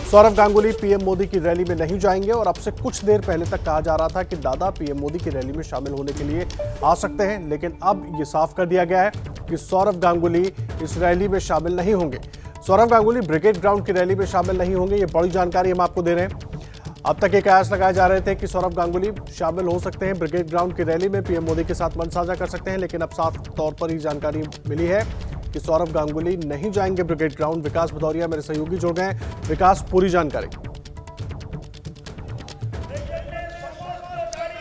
Saurav Ganguly PM Modi की rally में नहीं जाएंगे और अब से कुछ देर पहले तक कहा जा रहा था कि दादा पीएम मोदी की रैली में शामिल होने के लिए आ सकते हैं, लेकिन अब ये साफ कर दिया गया है कि सौरव गांगुली इस रैली में शामिल नहीं होंगे। सौरव गांगुली ब्रिगेड ग्राउंड की रैली में शामिल नहीं होंगे, ये बड़ी जानकारी हम आपको दे रहे हैं। अब तक ये कयास लगाए जा रहे थे कि सौरव गांगुली शामिल हो सकते हैं ब्रिगेड ग्राउंड की रैली में, पीएम मोदी के साथ मंच साझा कर सकते हैं, लेकिन अब साफ तौर पर ये जानकारी मिली है कि सौरव गांगुली नहीं जाएंगे ब्रिगेड ग्राउंड। विकास भदौरिया मेरे सहयोगी जुड़ गए। विकास, पूरी जानकारी।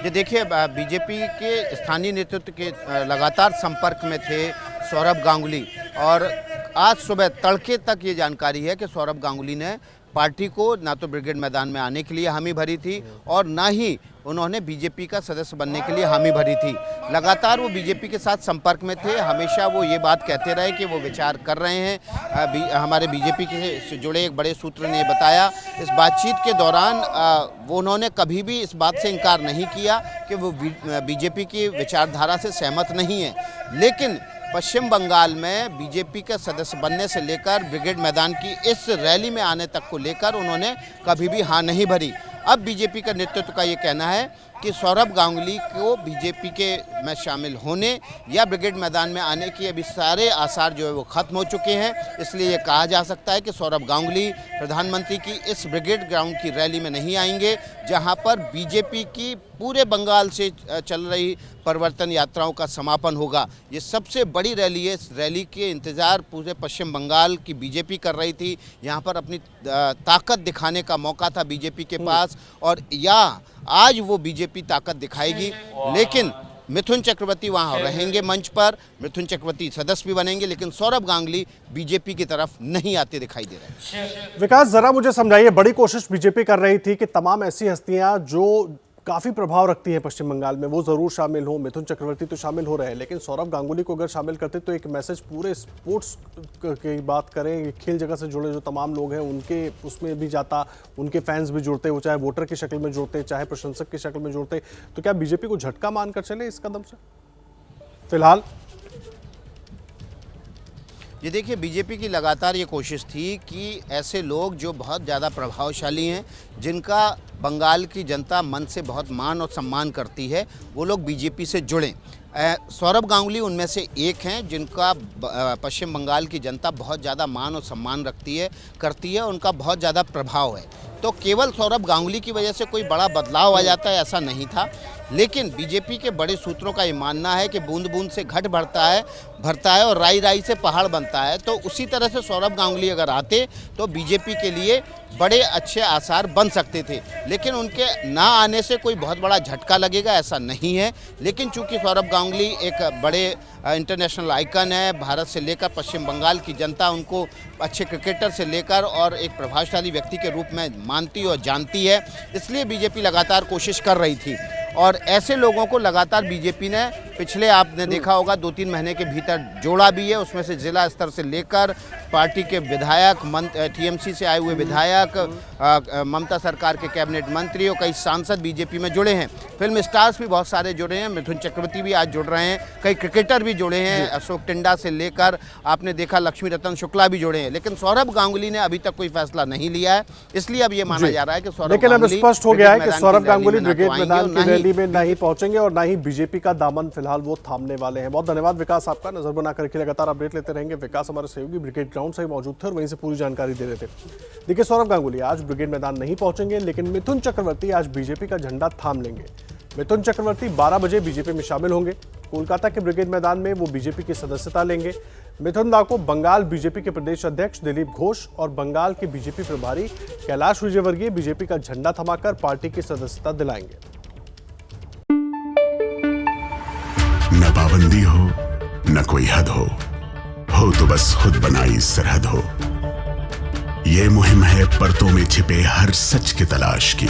ये देखिए, बीजेपी के स्थानीय नेतृत्व के लगातार संपर्क में थे सौरव गांगुली और आज सुबह तड़के तक ये जानकारी है कि सौरव गांगुली ने पार्टी को ना तो ब्रिगेड मैदान में आने के लिए हामी भरी थी और ना ही उन्होंने बीजेपी का सदस्य बनने के लिए हामी भरी थी। लगातार वो बीजेपी के साथ संपर्क में थे, हमेशा वो ये बात कहते रहे कि वो विचार कर रहे हैं। हमारे बीजेपी से जुड़े एक बड़े सूत्र ने बताया इस बातचीत के दौरान वो उन्होंने कभी भी इस बात से इनकार नहीं किया कि वो बीजेपी की विचारधारा से सहमत नहीं है, लेकिन पश्चिम बंगाल में बीजेपी का सदस्य बनने से लेकर ब्रिगेड मैदान की इस रैली में आने तक को लेकर उन्होंने कभी भी हाँ नहीं भरी। अब बीजेपी का नेतृत्व का ये कहना है कि सौरव गांगुली को बीजेपी के में शामिल होने या ब्रिगेड मैदान में आने की अभी सारे आसार जो है वो खत्म हो चुके हैं। इसलिए ये कहा जा सकता है कि सौरव गांगुली प्रधानमंत्री की इस ब्रिगेड ग्राउंड की रैली में नहीं आएंगे, जहां पर बीजेपी की पूरे बंगाल से चल रही परिवर्तन यात्राओं का समापन होगा। ये सबसे बड़ी रैली है। इस रैली के इंतज़ार पूरे पश्चिम बंगाल की बीजेपी कर रही थी। यहाँ पर अपनी ताकत दिखाने का मौका था बीजेपी के पास और आज वो बीजेपी ताकत दिखाएगी, लेकिन मिथुन चक्रवर्ती वहाँ रहेंगे मंच पर, मिथुन चक्रवर्ती सदस्य भी बनेंगे, लेकिन सौरव गांगुली बीजेपी की तरफ नहीं आते दिखाई दे रहे हैं। विकास, जरा मुझे समझाइए, बड़ी कोशिश बीजेपी कर रही थी कि तमाम ऐसी हस्तियां जो काफी प्रभाव रखती हैं पश्चिम बंगाल में वो जरूर शामिल हो। मिथुन चक्रवर्ती तो शामिल हो रहे हैं, लेकिन सौरव गांगुली को अगर शामिल करते तो एक मैसेज पूरे स्पोर्ट्स की बात करें, खेल जगत से जुड़े जो तमाम लोग हैं उनके उसमें भी जाता, उनके फैंस भी जुड़ते, वो चाहे वोटर की शक्ल में जुड़ते चाहे प्रशंसक की शक्ल में जुड़ते। तो क्या बीजेपी को झटका मानकर चले इस कदम से फिलहाल? ये देखिए, बीजेपी की लगातार ये कोशिश थी कि ऐसे लोग जो बहुत ज़्यादा प्रभावशाली हैं, जिनका बंगाल की जनता मन से बहुत मान और सम्मान करती है, वो लोग बीजेपी से जुड़ें। सौरव गांगुली उनमें से एक हैं जिनका पश्चिम बंगाल की जनता बहुत ज़्यादा मान और सम्मान करती है, उनका बहुत ज़्यादा प्रभाव है। तो केवल सौरव गांगुली की वजह से कोई बड़ा बदलाव आ जाता है ऐसा नहीं था, लेकिन बीजेपी के बड़े सूत्रों का ये मानना है कि बूंद बूंद से घट भरता है और राई राई से पहाड़ बनता है। तो उसी तरह से सौरव गांगुली अगर आते तो बीजेपी के लिए बड़े अच्छे आसार बन सकते थे, लेकिन उनके ना आने से कोई बहुत बड़ा झटका लगेगा ऐसा नहीं है। लेकिन चूंकि सौरव गांगुली एक बड़े इंटरनेशनल आइकन है, भारत से लेकर पश्चिम बंगाल की जनता उनको अच्छे क्रिकेटर से लेकर और एक प्रभावशाली व्यक्ति के रूप में मानती और जानती है, इसलिए बीजेपी लगातार कोशिश कर रही थी। और ऐसे लोगों को लगातार बीजेपी ने पिछले आपने देखा होगा 2-3 महीने के भीतर जोड़ा भी है। उसमें से जिला स्तर से लेकर पार्टी के विधायक, टीएमसी से आए हुए विधायक, ममता सरकार के कैबिनेट मंत्री और कई सांसद बीजेपी में जुड़े हैं। फिल्म स्टार्स भी बहुत सारे जुड़े हैं, मिथुन चक्रवर्ती भी आज जुड़ रहे हैं, कई क्रिकेटर भी जुड़े हैं, अशोक टिंडा से लेकर आपने देखा लक्ष्मी रतन शुक्ला भी जुड़े हैं। लेकिन सौरव गांगुली ने अभी तक कोई फैसला नहीं लिया है, इसलिए अब ये माना जा रहा है कि सौरव गांगुली, स्पष्ट हो गया है कि सौरव गांगुली ब्रिगेड मैदान की रैली में नहीं पहुंचेंगे और ना ही बीजेपी का दामन फिलहाल वो थामने वाले हैं। बहुत धन्यवाद विकास आपका, नजर बनाकर के लगातार अपडेट लेते रहेंगे। विकास हमारे सहयोगी ब्रिगेड ग्राउंड से मौजूद थे और वहीं से पूरी जानकारी दे रहे थे। देखिए, सौरव गांगुली आज ब्रिगेड मैदान नहीं पहुंचेंगे, लेकिन मिथुन चक्रवर्ती आज बीजेपी का झंडा थाम लेंगे। मिथुन चक्रवर्ती 12 बजे बीजेपी में शामिल होंगे। कोलकाता के ब्रिगेड मैदान में वो बीजेपी की सदस्यता लेंगे। मिथुन दा को बंगाल बीजेपी के प्रदेश अध्यक्ष दिलीप घोष और बंगाल के बीजेपी प्रभारी कैलाश विजयवर्गीय बीजेपी का झंडा थमाकर पार्टी की सदस्यता दिलाएंगे। न पाबंदी हो न कोई हद हो तो बस खुद बनाई सरहद हो। ये मुहिम है परतों में छिपे हर सच की तलाश की,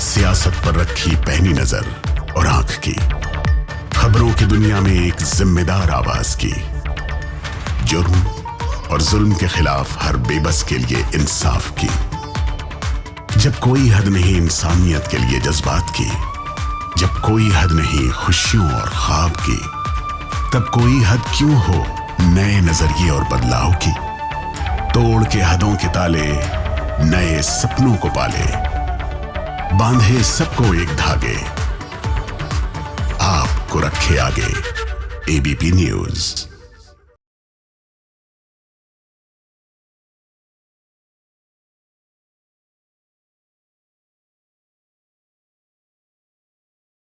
सियासत पर रखी पैनी नजर और आंख की, खबरों की दुनिया में एक जिम्मेदार आवाज की, जुर्म और जुल्म के खिलाफ हर बेबस के लिए इंसाफ की। जब कोई हद नहीं इंसानियत के लिए जज्बात की, जब कोई हद नहीं खुशियों और ख्वाब की, तब कोई हद क्यों हो नए नजरिए और बदलाव की। तोड़ के हदों के ताले, नए सपनों को पाले, बांधे सबको एक धागे, आपको रखे आगे। ABP news.